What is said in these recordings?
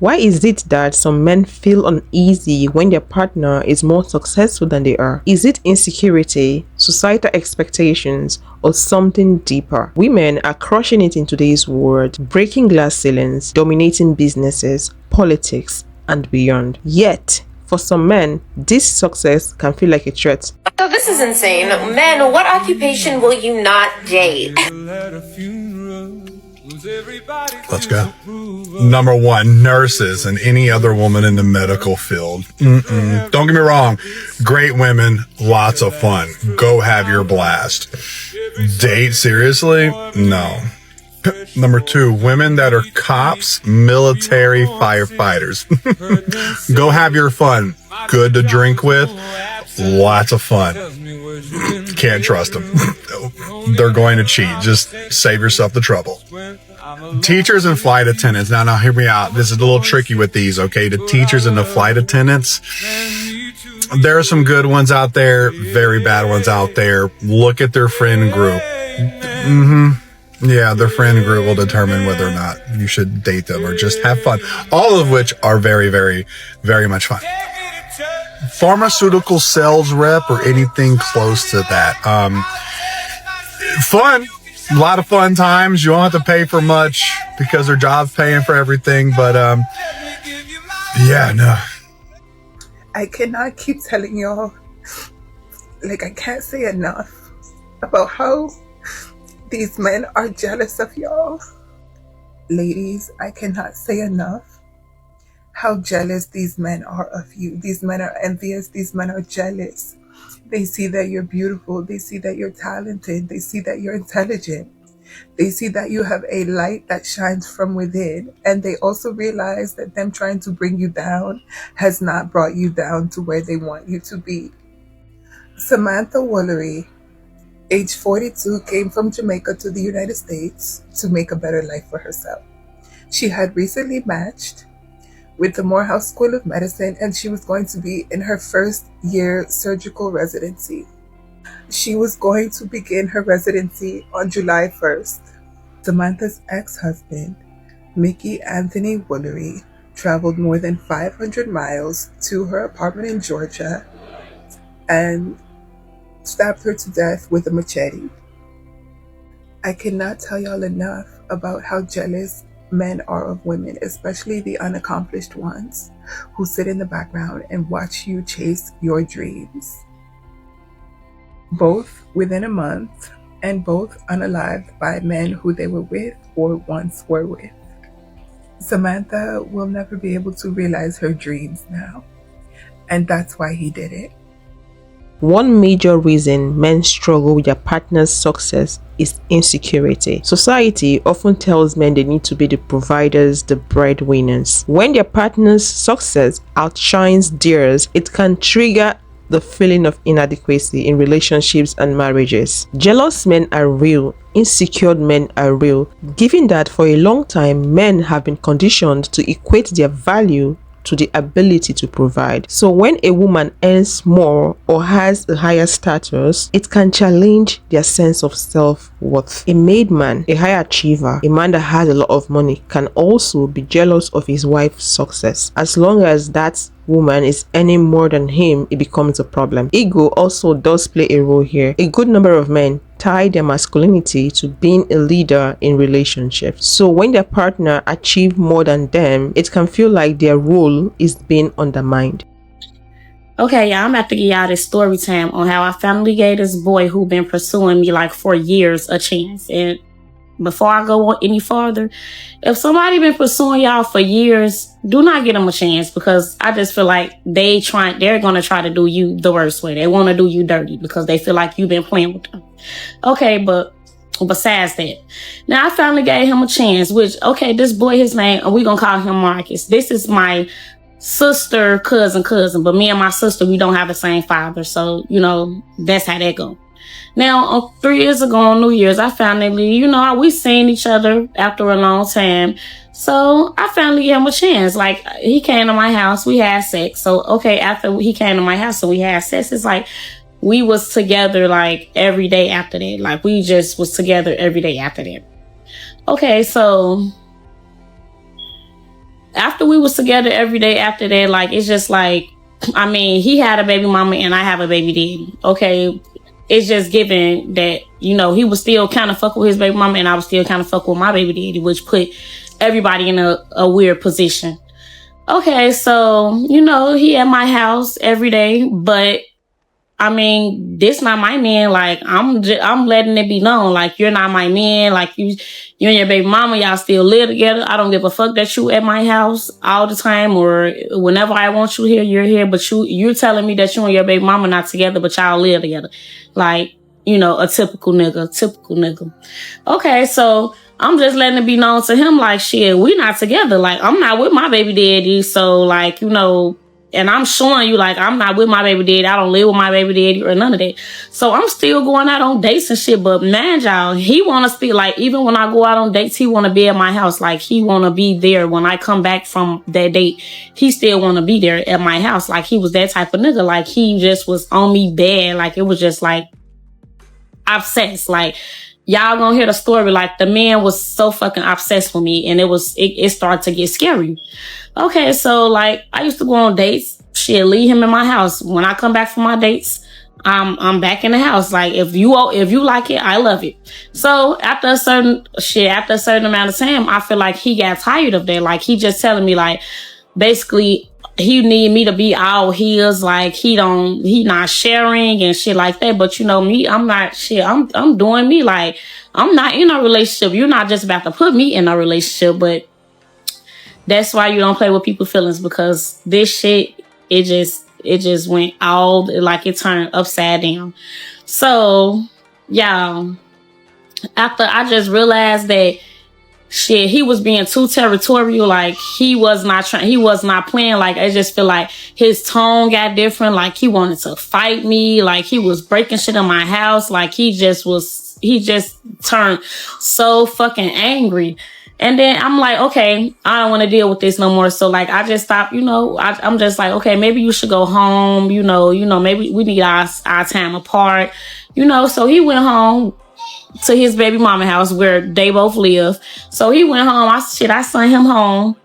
Why is it that some men feel uneasy when their partner is more successful than they are? Is it insecurity, societal expectations, or something deeper? Women are crushing it in today's world, breaking glass ceilings, dominating businesses, politics, and beyond. Yet, for some men, this success can feel like a threat. So this is insane. Men, what occupation will you not date? Let's go. Number one, nurses and any other woman in the medical field. Don't get me wrong. Great women, lots of fun. Go have your blast. Date, seriously? No. Number two, women that are cops, military, firefighters. Go have your fun. Good to drink with. Lots of fun. Can't trust them. They're going to cheat. Just save yourself the trouble. Teachers and flight attendants. Now, hear me out. This is a little tricky with these, okay? The teachers and the flight attendants. There are some good ones out there, very bad ones out there. Look at their friend group. Yeah, their friend group will determine whether or not you should date them or just have fun. All of which are very, very, very much fun. Pharmaceutical sales rep or anything close to that. Fun. A lot of fun times. You don't have to pay for much because their job's paying for everything. But, yeah, no. I cannot keep telling y'all, I can't say enough about how these men are jealous of y'all. Ladies, I cannot say enough how jealous these men are of you. These men are envious. These men are jealous. They see that you're beautiful. They see that you're talented. They see that you're intelligent. They see that you have a light that shines from within. And they also realize that them trying to bring you down has not brought you down to where they want you to be. Samantha Woolery, age 42, came from Jamaica to the United States to make a better life for herself. She had recently matched with the Morehouse School of Medicine, and she was going to be in her first year surgical residency. She was going to begin her residency on July 1st. Samantha's ex-husband, Mickey Anthony Woolery, traveled more than 500 miles to her apartment in Georgia and stabbed her to death with a machete. I cannot tell y'all enough about how jealous men are of women, especially the unaccomplished ones who sit in the background and watch you chase your dreams. Both within a month and both unalived by men who they were with or once were with. Samantha will never be able to realize her dreams now, and that's why he did it. One major reason men struggle with their partner's success is insecurity. Society often tells men they need to be the providers, the breadwinners. When their partner's success outshines theirs, it can trigger the feeling of inadequacy in relationships and marriages. Jealous men are real. Insecure men are real, given that for a long time men have been conditioned to equate their value to the ability to provide. So when a woman earns more or has a higher status, it can challenge their sense of self-worth. A made man, a high achiever, a man that has a lot of money can also be jealous of his wife's success. As long as that woman is earning more than him, it becomes a problem. Ego also does play a role here. A good number of men tie their masculinity to being a leader in relationships. So when their partner achieves more than them, it can feel like their role is being undermined. Okay, y'all, I'm about to give y'all this story time on how I finally gave this boy who been pursuing me for years a chance. And before I go on any farther, if somebody been pursuing y'all for years, do not give them a chance, because I just feel like they're going to try to do you the worst way. They want to do you dirty because they feel like you've been playing with them. Okay, but besides that, now I finally gave him a chance, which, okay, this boy, his name, and we're going to call him Marcus. This is my sister, cousin, but me and my sister, we don't have the same father. So, that's how that go. Now, 3 years ago on New Year's, I finally, we seen each other after a long time. So I finally gave him a chance. He came to my house, we had sex. So, okay, after he came to my house and we had sex, it's we was together every day after that. We just was together every day after that. Okay, so after we was together every day after that, like, it's just like, I mean, he had a baby mama and I have a baby daddy. Okay. It's just given that, you know, he was still kind of fuck with his baby mama and I was still kind of fuck with my baby daddy, which put everybody in a weird position. Okay, so, you know, he at my house every day, but I mean, this not my man. Like, I'm letting it be known. Like, you're not my man. Like, you and your baby mama, y'all still live together. I don't give a fuck that you at my house all the time or whenever I want you here, you're here. But you're telling me that you and your baby mama not together, but y'all live together. Like, you know, a typical nigga. Okay, so I'm just letting it be known to him, like, shit, we not together. Like, I'm not with my baby daddy. So, like, you know, and I'm showing you, like, I'm not with my baby daddy. I don't live with my baby daddy or none of that. So I'm still going out on dates and shit. But man, y'all, he want to speak, like, even when I go out on dates, he want to be at my house. Like, he want to be there when I come back from that date. He still want to be there at my house. Like, he was that type of nigga. Like, he just was on me bad. Like, it was just, like, obsessed. Like, y'all gonna hear the story. Like, the man was so fucking obsessed with me. And it started to get scary. Okay, so, like, I used to go on dates. Shit, leave him in my house. When I come back from my dates, I'm back in the house. Like, if you like it, I love it. So after a certain amount of time, I feel like he got tired of that. Like, he just telling me, like, basically he need me to be all his. Like, he not sharing and shit like that. But you know me, I'm not shit. I'm doing me. Like, I'm not in a relationship. You're not just about to put me in a relationship, but that's why you don't play with people's feelings, because this shit, it just went all, like, it turned upside down. So, y'all, after I just realized that shit, he was being too territorial. Like, he was not playing. Like, I just feel like his tone got different. Like, he wanted to fight me. Like, he was breaking shit in my house. Like, he just turned so fucking angry. And then I'm like, okay, I don't want to deal with this no more. So, like, I just stopped, you know, I'm just like, okay, maybe you should go home. You know, maybe we need our time apart, you know. So he went home to his baby mama house where they both live. So he went home. I sent him home.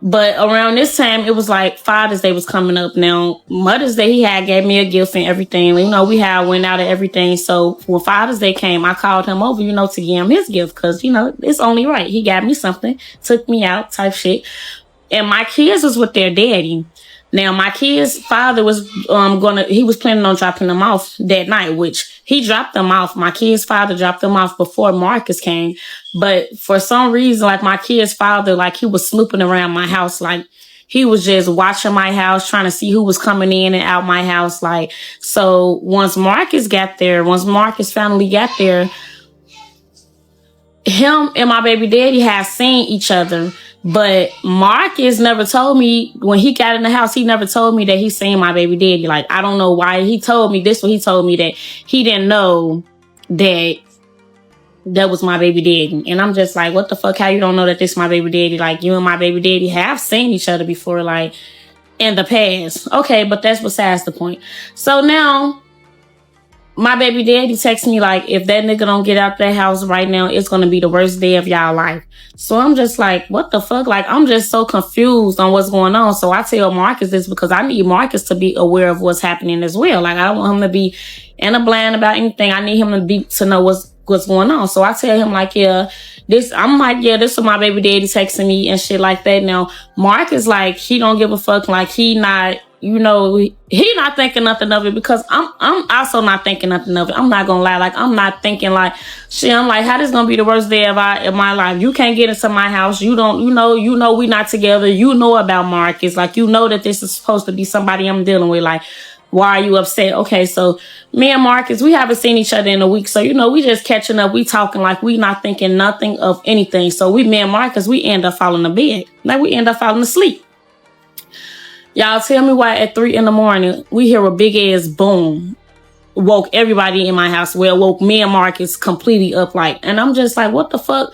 But around this time, it was like Father's Day was coming up. Now, Mother's Day, he had gave me a gift and everything. You know, we had went out and everything. So when Father's Day came, I called him over, you know, to give him his gift. Because, you know, it's only right. He got me something, took me out type shit. And my kids was with their daddy. Now, my kid's father was he was planning on dropping them off that night, which he dropped them off. My kid's father dropped them off before Marcus came. But for some reason, like, my kid's father, like, he was snooping around my house. Like, he was just watching my house, trying to see who was coming in and out my house. Like, so once Marcus finally got there, him and my baby daddy had seen each other. But Marcus never told me, when he got in the house, he never told me that he seen my baby daddy. Like, I don't know why he told me this, when he told me that he didn't know that was my baby daddy. And I'm just like, what the fuck? How you don't know that this is my baby daddy? Like, you and my baby daddy have seen each other before, like, in the past. Okay, but that's besides the point. So now, my baby daddy texts me, like, if that nigga don't get out that house right now, it's going to be the worst day of y'all life. So I'm just like, what the fuck? Like, I'm just so confused on what's going on. So I tell Marcus this because I need Marcus to be aware of what's happening as well. Like, I don't want him to be in a blind about anything. I need him to know what's going on. So I tell him, like, this is my baby daddy texting me and shit like that. Now, Marcus, like, he don't give a fuck. Like, he not, you know, he not thinking nothing of it, because I'm also not thinking nothing of it. I'm not gonna lie. Like, I'm not thinking, like, shit, I'm like, how this gonna be the worst day of my life? You can't get into my house. You know we not together. You know about Marcus. Like, you know that this is supposed to be somebody I'm dealing with. Like, why are you upset? Okay, so me and Marcus, we haven't seen each other in a week. So, you know, we just catching up. We talking, like, we not thinking nothing of anything. So me and Marcus, we end up falling to bed. Like, we end up falling asleep. Y'all tell me why at 3 a.m, we hear a big ass boom. Woke everybody in my house. Well, woke me and Marcus completely up, like, and I'm just like, what the fuck?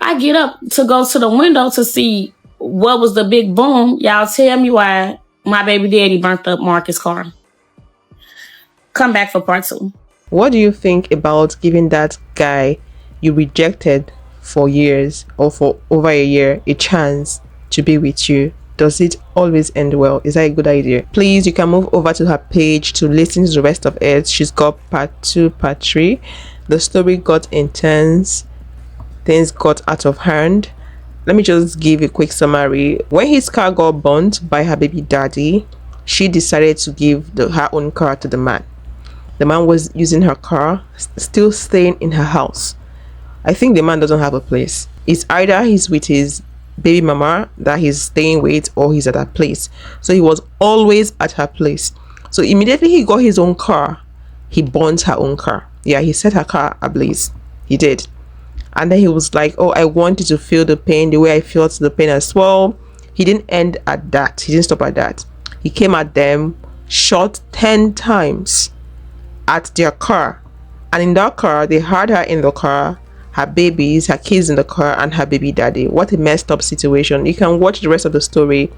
I get up to go to the window to see what was the big boom. Y'all tell me why my baby daddy burnt up Marcus' car. Come back for part 2. What do you think about giving that guy you rejected for years or for over a year a chance to be with you? Does it always end well? Is that a good idea? Please, you can move over to her page to listen to the rest of it. She's got part 2, part 3. The story got intense. Things got out of hand. Let me just give a quick summary. When his car got burnt by her baby daddy, she decided to give her own car to the man. The man was using her car, still staying in her house. I think the man doesn't have a place. It's either he's with his baby mama that he's staying with, or he's at her place. So he was always at her place. So immediately he got his own car, he burnt her own car. Yeah, he set her car ablaze. He did. And then he was like, oh, I want you to feel the pain the way I felt the pain as well. He didn't end at that. He didn't stop at that. He came at them, shot 10 times at their car. And in that car, they had her in the car, her babies, her kids in the car, and her baby daddy. What a messed up situation. You can watch the rest of the story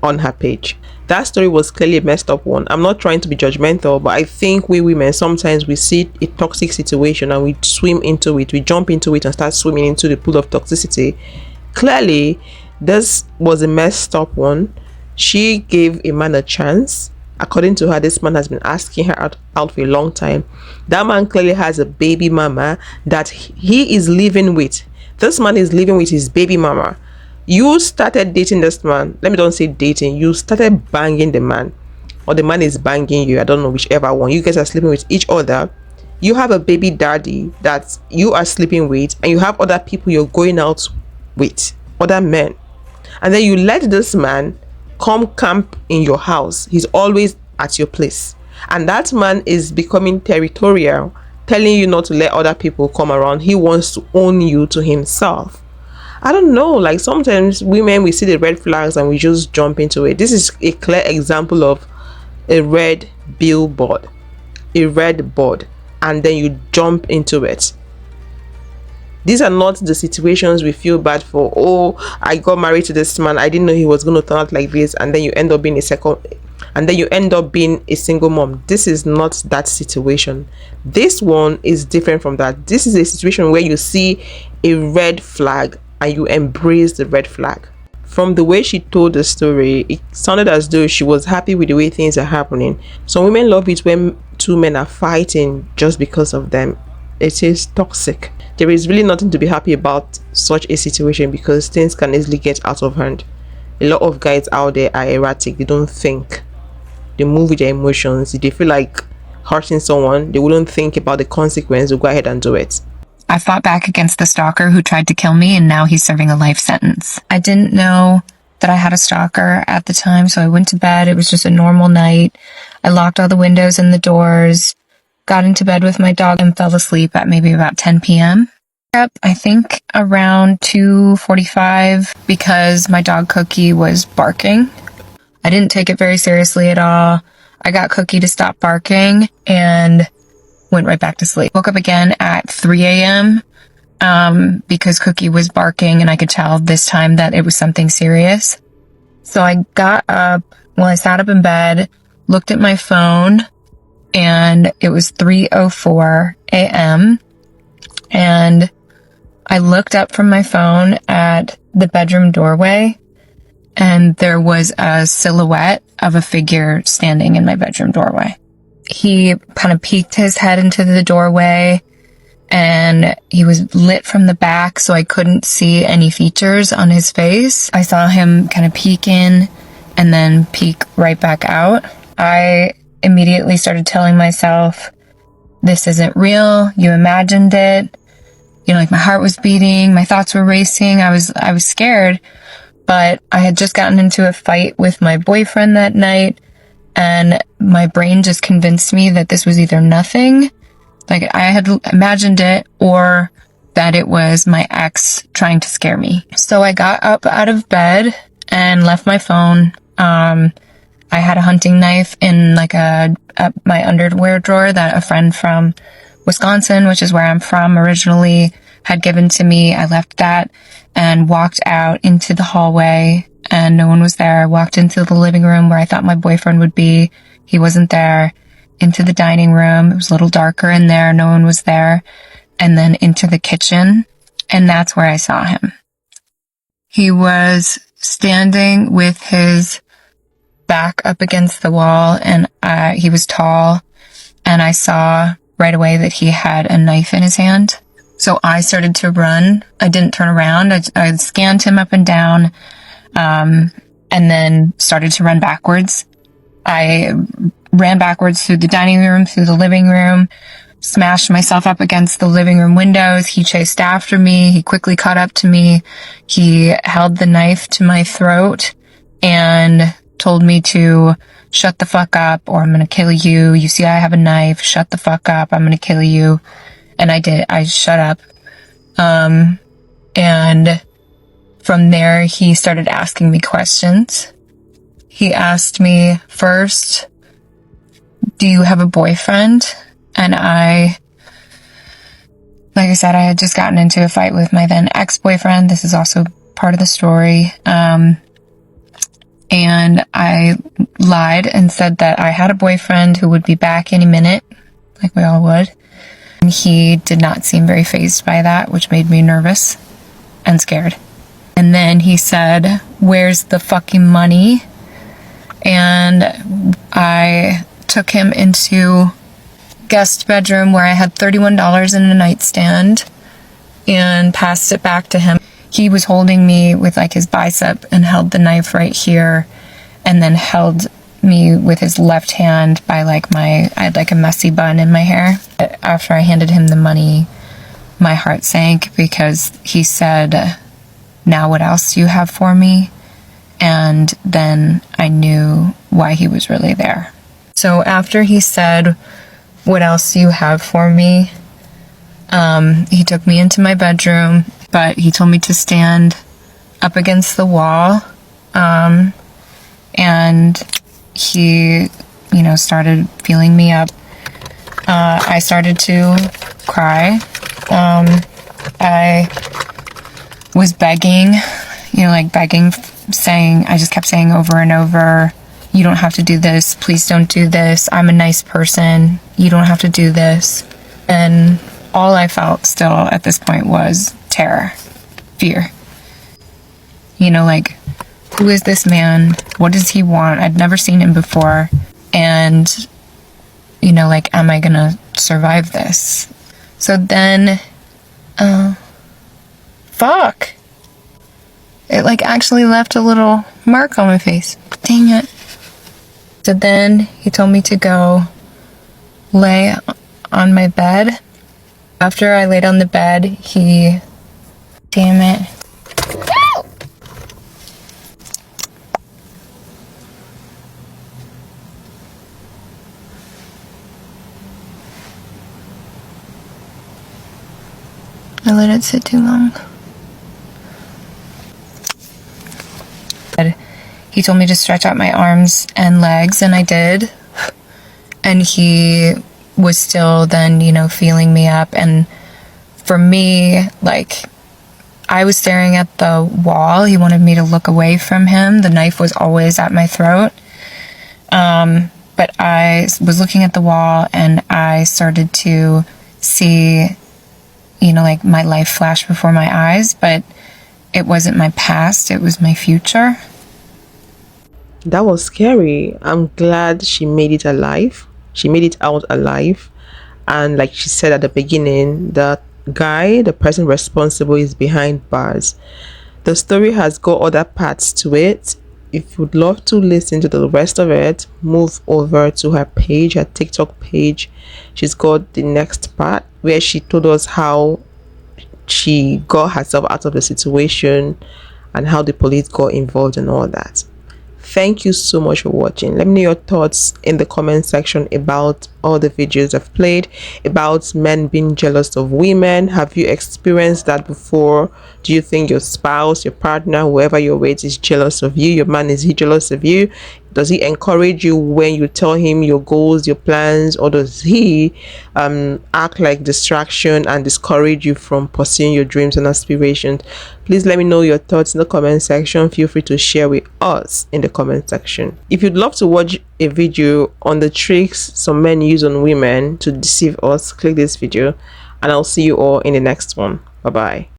on her page. That story was clearly a messed up one. I'm not trying to be judgmental, but I think we women, sometimes we see a toxic situation and we swim into it. We jump into it and start swimming into the pool of toxicity. Clearly, this was a messed up one. She gave a man a chance. According to her, this man has been asking her out for a long time. That man clearly has a baby mama that he is living with. This man is living with his baby mama. You started dating this man. Let me don't say dating. You started banging the man, or the man is banging you. I don't know, whichever one. You guys are sleeping with each other. You have a baby daddy that you are sleeping with, and you have other people you're going out with, other men. And then you let this man come camp in your house. He's always at your place, and that man is becoming territorial, telling you not to let other people come around. He wants to own you to himself. I don't know, like sometimes women, we see the red flags and we just jump into it. This is a clear example of a red billboard, a red board, and then you jump into it. These are not the situations we feel bad for. Oh, I got married to this man, I didn't know he was going to turn out like this, and then you end up being a single mom. This is not that situation. This one is different from that. This is a situation where you see a red flag and you embrace the red flag. From the way she told the story, it sounded as though she was happy with the way things are happening. Some women love it when two men are fighting just because of them. It is toxic. There is really nothing to be happy about such a situation, because things can easily get out of hand. A lot of guys out there are erratic. They don't think. They move with their emotions. If they feel like hurting someone, they wouldn't think about the consequence. They'll go ahead and do it. I fought back against the stalker who tried to kill me, and now he's serving a life sentence. I didn't know that I had a stalker at the time, so I went to bed. It was just a normal night. I locked all the windows and the doors, got into bed with my dog, and fell asleep at maybe about 10 p.m. Up, I think around 2:45, because my dog Cookie was barking. I didn't take it very seriously at all. I got Cookie to stop barking and went right back to sleep. Woke up again at 3 a.m. Because Cookie was barking, and I could tell this time that it was something serious. So I got up, I sat up in bed, looked at my phone, and it was 3:04 a.m. And I looked up from my phone at the bedroom doorway, and there was a silhouette of a figure standing in my bedroom doorway. He kind of peeked his head into the doorway, and he was lit from the back, so I couldn't see any features on his face. I saw him kind of peek in and then peek right back out. I immediately started telling myself, this isn't real. You imagined it. You know, like my heart was beating, my thoughts were racing. I was scared, but I had just gotten into a fight with my boyfriend that night, and my brain just convinced me that this was either nothing, like I had imagined it, or that it was my ex trying to scare me. So I got up out of bed and left my phone. I had a hunting knife in like my underwear drawer that a friend from Wisconsin, which is where I'm from originally, had given to me. I left that and walked out into the hallway, and no one was there. I walked into the living room where I thought my boyfriend would be. He wasn't there. Into the dining room. It was a little darker in there. No one was there. And then into the kitchen. And that's where I saw him. He was standing with his back up against the wall, and he was tall, and I saw right away that he had a knife in his hand. So I started to run. I didn't turn around. I scanned him up and down, and then started to run backwards. I ran backwards through the dining room, through the living room, smashed myself up against the living room windows. He chased after me. He quickly caught up to me. He held the knife to my throat and told me to shut the fuck up or I'm going to kill you. You see, I have a knife. Shut the fuck up. I'm going to kill you. And I did. I shut up. And from there, he started asking me questions. He asked me first, do you have a boyfriend? And like I said, I had just gotten into a fight with my then ex-boyfriend. This is also part of the story. And I lied and said that I had a boyfriend who would be back any minute, like we all would. And he did not seem very fazed by that, which made me nervous and scared. And then he said, where's the fucking money? And I took him into guest bedroom where I had $31 in a nightstand and passed it back to him. He was holding me with like his bicep and held the knife right here and then held me with his left hand by like I had like a messy bun in my hair. After I handed him the money, my heart sank because he said, now what else do you have for me? And then I knew why he was really there. So after he said, what else do you have for me? He took me into my bedroom, but he told me to stand up against the wall. And he, started feeling me up. I started to cry. I was begging, I just kept saying over and over, you don't have to do this. Please don't do this. I'm a nice person. You don't have to do this. And all I felt still at this point was terror, fear. Who is this man? What does he want? I'd never seen him before. And, am I gonna survive this? So then, fuck. It actually left a little mark on my face. Dang it. So then he told me to go lay on my bed. After I laid on the bed, damn it. I let it sit too long. He told me to stretch out my arms and legs, and I did. And he was still then, feeling me up. And for me, I was staring at the wall. He wanted me to look away from him. The knife was always at my throat. But I was looking at the wall, and I started to see, my life flash before my eyes. But it wasn't my past, it was my future. That was scary. I'm glad she made it alive. She made it out alive. And like she said at the beginning, the guy, the person responsible, is behind bars. The story has got other parts to it. If you'd love to listen to the rest of it, move over to her page, her TikTok page. She's got the next part where she told us how she got herself out of the situation and how the police got involved and all that. Thank you so much for watching. Let me know your thoughts in the comment section about all the videos I've played, about men being jealous of women. Have you experienced that before? Do you think your spouse, your partner, whoever you're with is jealous of you? Your man, is he jealous of you? Does he encourage you when you tell him your goals, your plans, or does he act like distraction and discourage you from pursuing your dreams and aspirations? Please let me know your thoughts in the comment section. Feel free to share with us in the comment section. If you'd love to watch a video on the tricks some men use on women to deceive us, click this video, and I'll see you all in the next one. Bye bye.